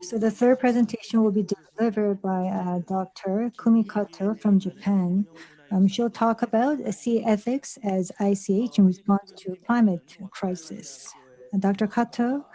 So the third presentation will be delivered by Dr. Kumi Kato from Japan. She'll talk about sea ethics as ICH in response to climate crisis. Dr. Kato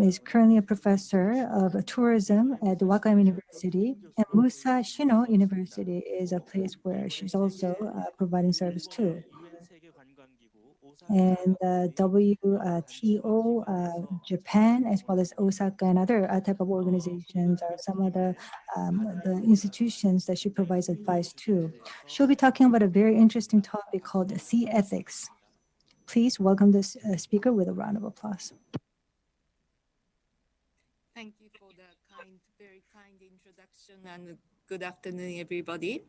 is currently a professor of tourism at the Wakayama University, and Musa Shino University is a place where she's also providing service too. And WTO, Japan, as well as Osaka and other type of organizations are some of the institutions that she provides advice to. She'll be talking about a very interesting topic called sea ethics. Please welcome this speaker with a round of applause. Thank you for the very kind introduction, and good afternoon, everybody.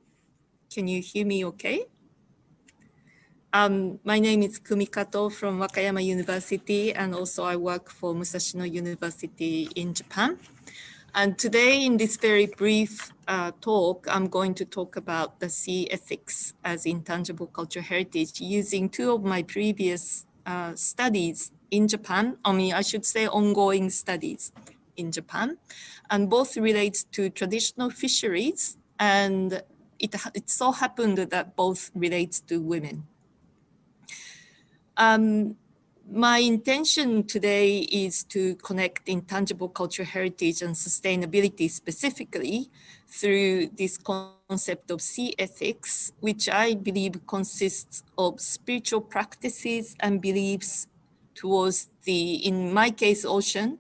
Can you hear me okay? My name is Kumi Kato from Wakayama University, and also I work for Musashino University in Japan. And today in this very brief talk, I'm going to talk about the sea ethics as intangible cultural heritage using two of my previous studies in Japan. I should say ongoing studies in Japan, and both relate to traditional fisheries, and it so happened that both relates to women. My intention today is to connect intangible cultural heritage and sustainability specifically through this concept of sea ethics, which I believe consists of spiritual practices and beliefs towards in my case, ocean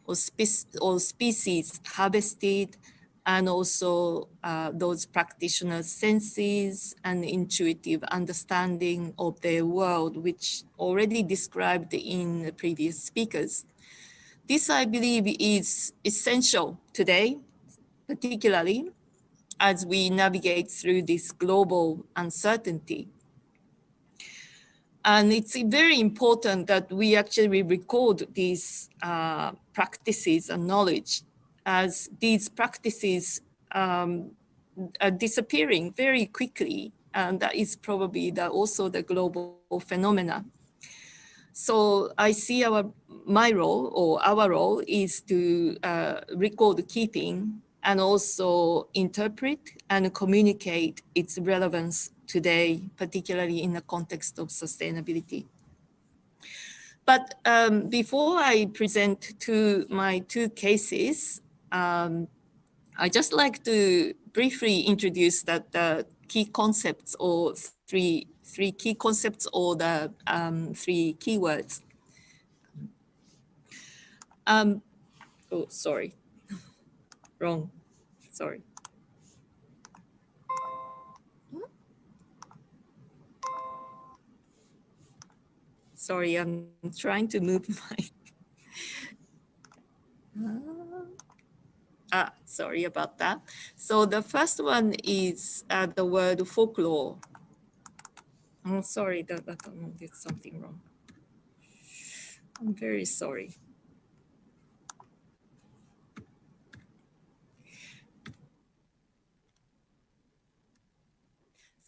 or species harvested, and also those practitioners' senses and intuitive understanding of their world, which already described in the previous speakers. This, I believe, is essential today, particularly as we navigate through this global uncertainty. And it's very important that we actually record these practices and knowledge, as these practices are disappearing very quickly, and that is probably also the global phenomena. So I see my role or our role is to record keeping and also interpret and communicate its relevance today, particularly in the context of sustainability. But before I present my two cases, I just like to briefly introduce the key concepts, or three key concepts, or the three keywords. Oh, sorry, wrong, sorry. Sorry, I'm trying to move my... sorry about that. So the first one is the word folklore. I'm sorry that I did something wrong. I'm very sorry.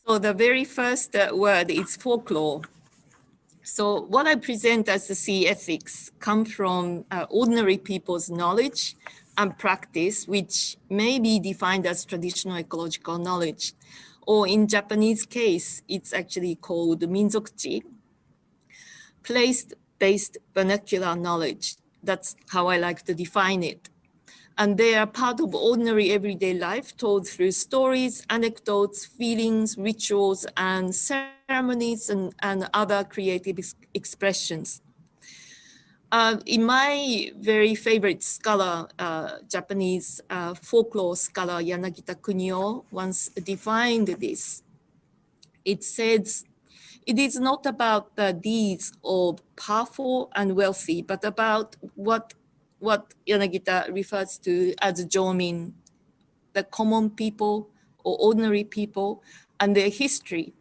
So the very first word is folklore. So what I present as the sea ethics come from ordinary people's knowledge and practice, which may be defined as traditional ecological knowledge, or in Japanese case, it's actually called minzokuchi, place-based vernacular knowledge. That's how I like to define it. And they are part of ordinary everyday life told through stories, anecdotes, feelings, rituals, and ceremonies and other creative expressions. In my very favorite scholar, Japanese folklore scholar Yanagita Kunio once defined this. It says, it is not about the deeds of powerful and wealthy, but about what Yanagita refers to as jomin, the common people or ordinary people and their history.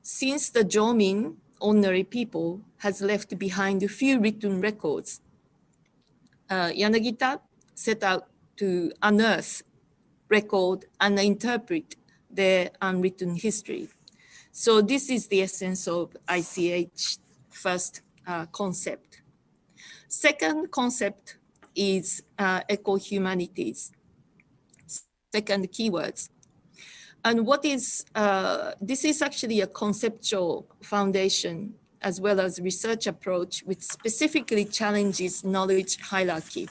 Since the jomin, ordinary people, has left behind a few written records, Yanagita set out to unearth, record, and interpret their unwritten history. So this is the essence of ICH first concept. Second concept is eco-humanities, second keywords. And what is, this is actually a conceptual foundation as well as research approach which specifically challenges knowledge hierarchy.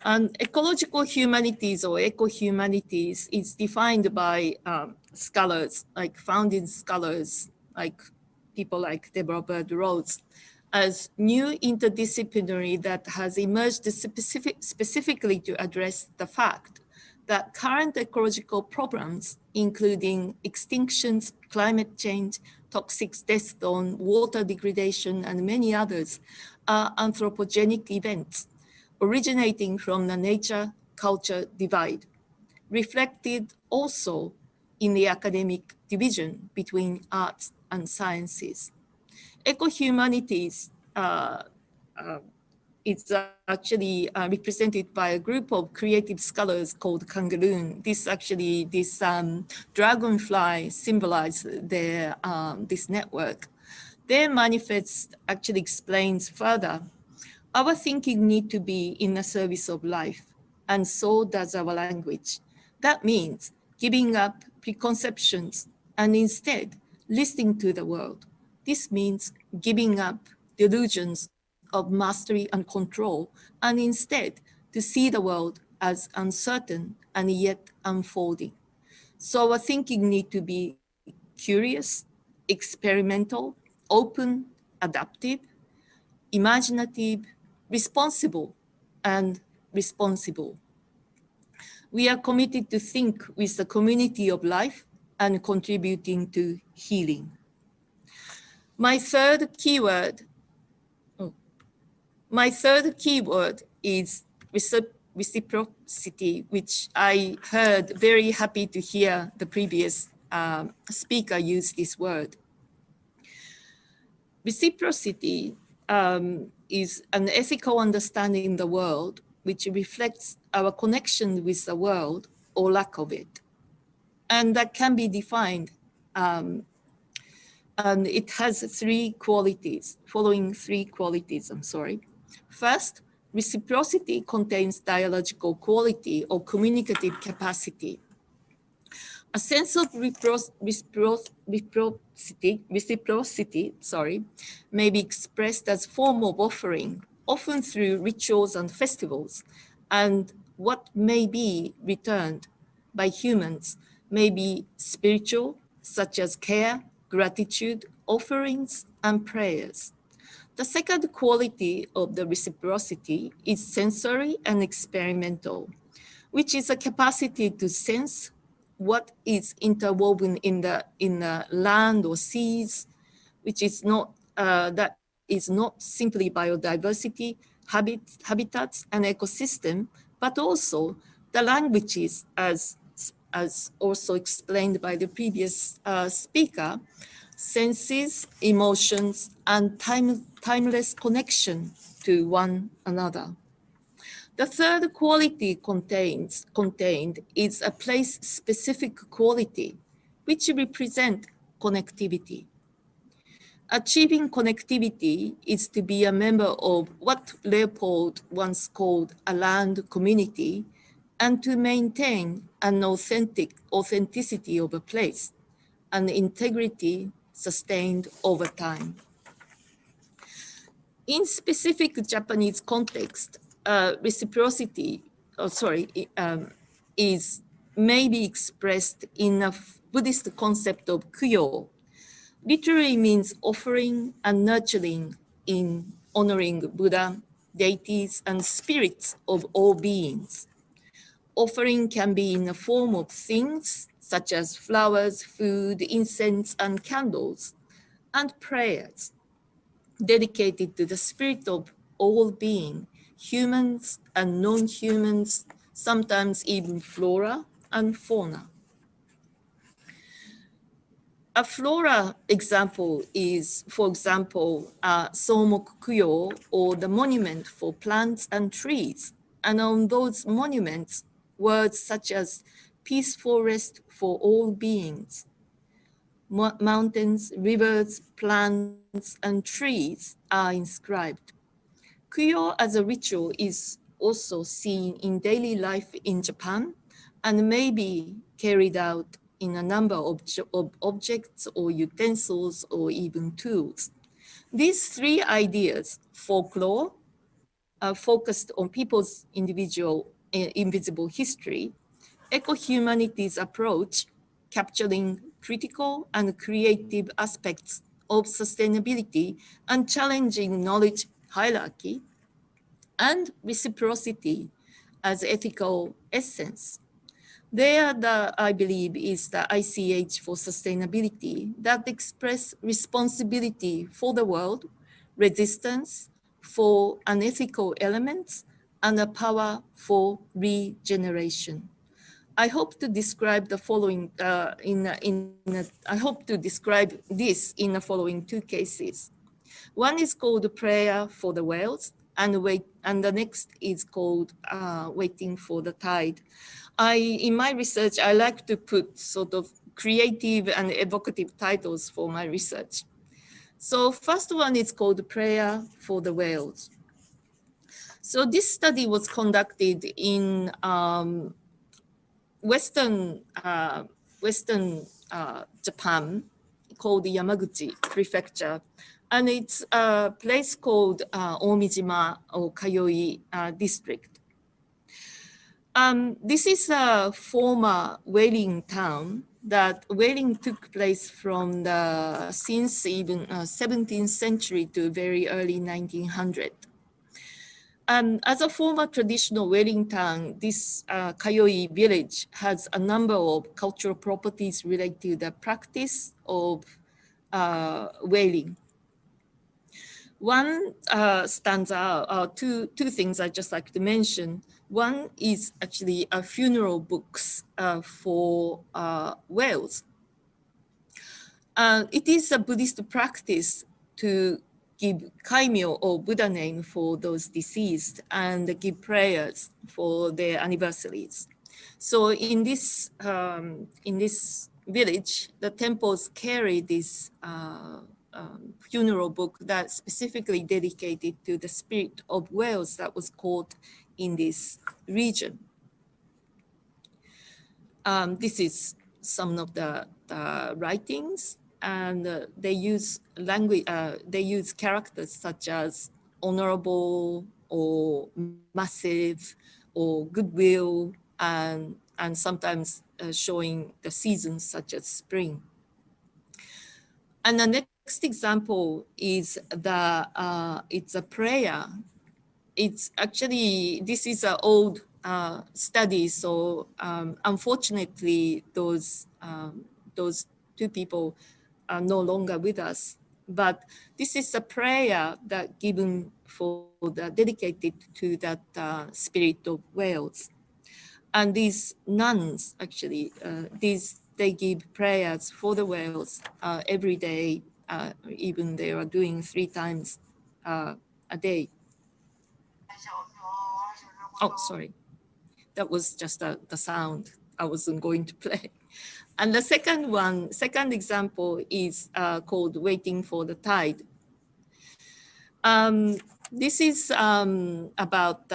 And ecological humanities or eco-humanities is defined by scholars, like founding scholars, like people like Deborah Bird Rhodes, as new interdisciplinary that has emerged specifically to address the fact that current ecological problems, including extinctions, climate change, toxic death zone, water degradation, and many others, are anthropogenic events originating from the nature-culture divide, reflected also in the academic division between arts and sciences. Eco-humanities is actually represented by a group of creative scholars called Kangaroon. This dragonfly symbolizes this network. Their manifest actually explains further, our thinking need to be in the service of life, and so does our language. That means giving up preconceptions and instead listening to the world. This means giving up delusions of mastery and control, and instead to see the world as uncertain and yet unfolding. So our thinking need to be curious, experimental, open, adaptive, imaginative, responsible, and responsible. We are committed to think with the community of life and contributing to healing. My third keyword is reciprocity, which I heard very happy to hear the previous speaker use this word. Reciprocity is an ethical understanding of the world which reflects our connection with the world or lack of it. And that can be defined, and it has following three qualities, First, reciprocity contains dialogical quality or communicative capacity. A sense of reciprocity, may be expressed as form of offering, often through rituals and festivals, and what may be returned by humans may be spiritual, such as care, gratitude, offerings, and prayers. The second quality of the reciprocity is sensory and experimental, which is a capacity to sense what is interwoven in the land or seas, which is not that is not simply biodiversity, habitats, and ecosystem, but also the languages, as also explained by the previous speaker, senses, emotions, and timeless connection to one another. The third quality contained is a place-specific quality, which represents connectivity. Achieving connectivity is to be a member of what Leopold once called a land community, and to maintain an authenticity of a place, an integrity sustained over time. In specific Japanese context, reciprocity, may be expressed in a Buddhist concept of kuyo. Literally means offering and nurturing in honoring Buddha, deities, and spirits of all beings. Offering can be in the form of things such as flowers, food, incense, and candles, and prayers dedicated to the spirit of all being, humans and non-humans, sometimes even flora and fauna. A flora example is, for example, Somoku-kyo, or the monument for plants and trees. And on those monuments, words such as peaceful rest for all beings, mountains, rivers, plants, and trees are inscribed. Kuyo as a ritual is also seen in daily life in Japan and may be carried out in a number of objects or utensils or even tools. These three ideas, folklore, focused on people's individual invisible history, eco-humanities approach, capturing critical and creative aspects of sustainability and challenging knowledge hierarchy, and reciprocity as ethical essence. There, I believe, is the ICH for sustainability that express responsibility for the world, resistance for unethical elements, and a power for regeneration. I hope to describe the following I hope to describe this in the following two cases. One is called Prayer for the Whales, and the next is called Waiting for the Tide. In my research, I like to put sort of creative and evocative titles for my research. So first one is called Prayer for the Whales. So this study was conducted in Western Japan, called Yamaguchi Prefecture, and it's a place called Omijima or Kayoi district. This is a former whaling town that whaling took place from since even 17th century to very early 1900. As a former traditional whaling town, this Kayoi village has a number of cultural properties related to the practice of whaling. One stands out, two things I'd just like to mention. One is actually funeral books for whales. It is a Buddhist practice to give kaimyo or Buddha name for those deceased and give prayers for their anniversaries. So in this village, the temples carry this funeral book that specifically dedicated to the spirit of whales that was caught in this region. This is some of the writings, and they use language. They use characters such as honorable or massive or goodwill, and sometimes showing the seasons such as spring. And the next example is it's a prayer. It's actually, this is an old study, so unfortunately those two people are no longer with us. But this is a prayer that given for dedicated to that spirit of whales. And these nuns actually, they give prayers for the whales every day, even they are doing 3 times a day. Oh, sorry. That was just the sound I wasn't going to play. And the second example is called Waiting for the Tide. This is about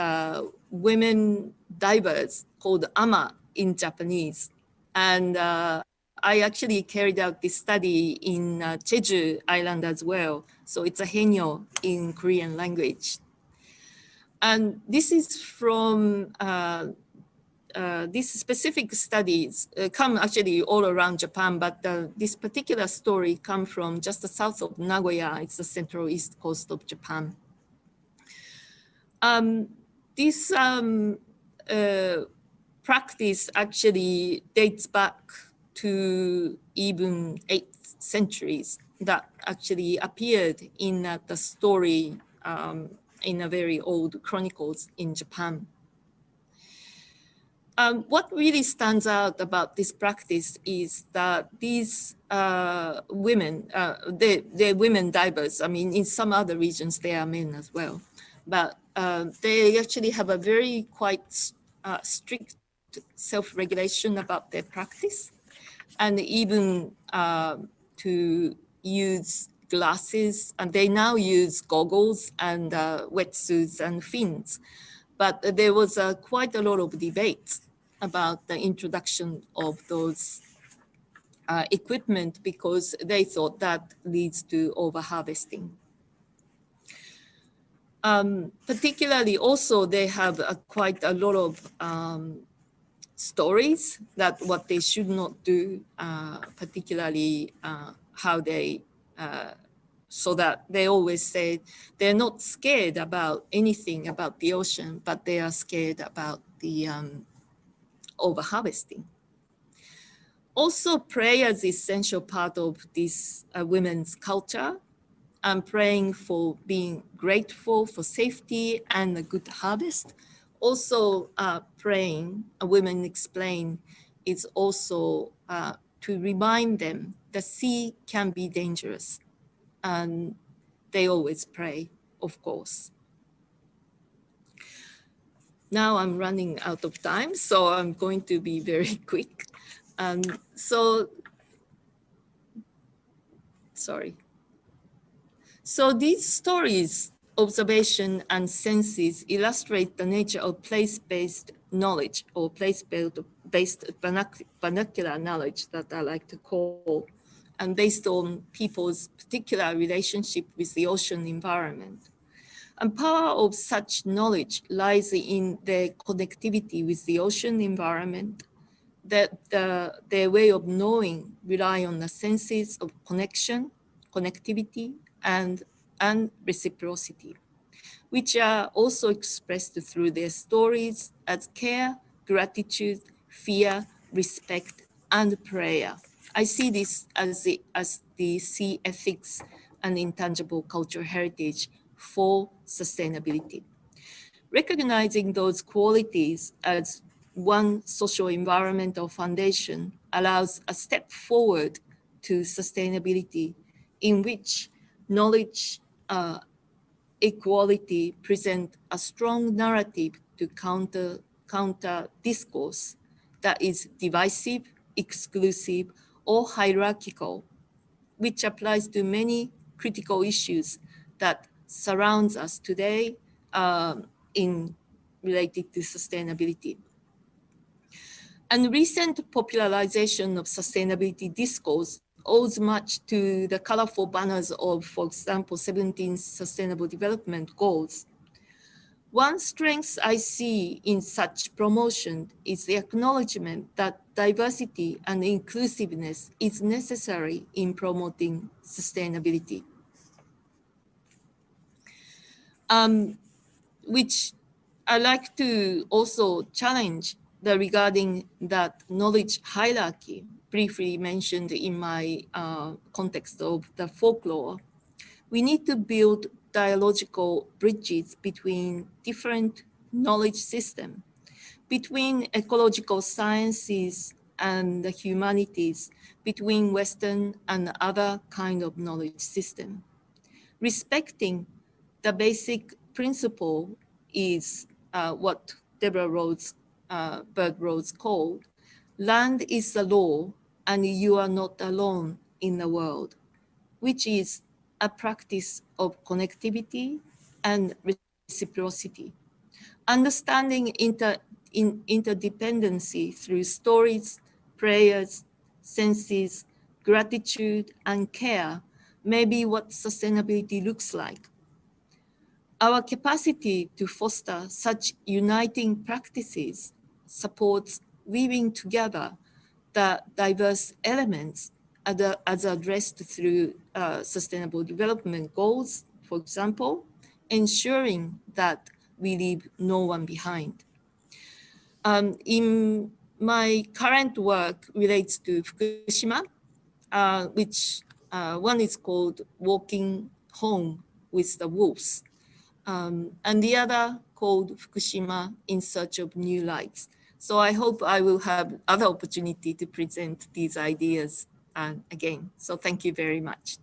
women divers called ama in Japanese. And I actually carried out this study in Jeju Island as well. So it's a henyo in Korean language. And this is from these specific studies come actually all around Japan, but this particular story come from just the south of Nagoya. It's the central east coast of Japan. This practice actually dates back to even 8th centuries that actually appeared in the story in a very old chronicles in Japan. What really stands out about this practice is that these women, they're women divers. I mean, in some other regions, they are men as well. But they actually have a very quite strict self-regulation about their practice, and even to use glasses, and they now use goggles and wetsuits and fins. But there was quite a lot of debate about the introduction of those equipment because they thought that leads to overharvesting. Particularly also they have quite a lot of stories that what they should not do, particularly how they, so that they always say they're not scared about anything about the ocean, but they are scared about the overharvesting. Also, prayer is essential part of this women's culture. I'm praying for being grateful for safety and a good harvest. Also praying, women explain, is also to remind them the sea can be dangerous. And they always pray, of course. Now I'm running out of time, so I'm going to be very quick. So these stories, observation and senses illustrate the nature of place-based knowledge or place-based vernacular knowledge that I like to call, and based on people's particular relationship with the ocean environment. And power of such knowledge lies in their connectivity with the ocean environment, that their way of knowing rely on the senses of connection, connectivity, and reciprocity, which are also expressed through their stories as care, gratitude, fear, respect, and prayer. I see this as the sea ethics and intangible cultural heritage for sustainability. Recognizing those qualities as one social environmental foundation allows a step forward to sustainability in which knowledge equality present a strong narrative to counter discourse that is divisive, exclusive, or hierarchical, which applies to many critical issues that surrounds us today in related to sustainability. And recent popularization of sustainability discourse owes much to the colorful banners of, for example, 17 Sustainable Development Goals. One strength I see in such promotion is the acknowledgement that diversity and inclusiveness is necessary in promoting sustainability. Which I like to also challenge regarding that knowledge hierarchy, briefly mentioned in my context of the folklore. We need to build dialogical bridges between different knowledge systems, between ecological sciences and the humanities, between Western and other kind of knowledge system. Respecting the basic principle is what Deborah Bird Rhodes called, land is the law and you are not alone in the world, which is a practice of connectivity and reciprocity. Understanding interdependency through stories, prayers, senses, gratitude, and care may be what sustainability looks like. Our capacity to foster such uniting practices supports weaving together the diverse elements as addressed through Sustainable Development Goals, for example, ensuring that we leave no one behind. In my current work relates to Fukushima, which one is called Walking Home with the Wolves, and the other called Fukushima in Search of New Lights. So I hope I will have other opportunity to present these ideas again. So thank you very much.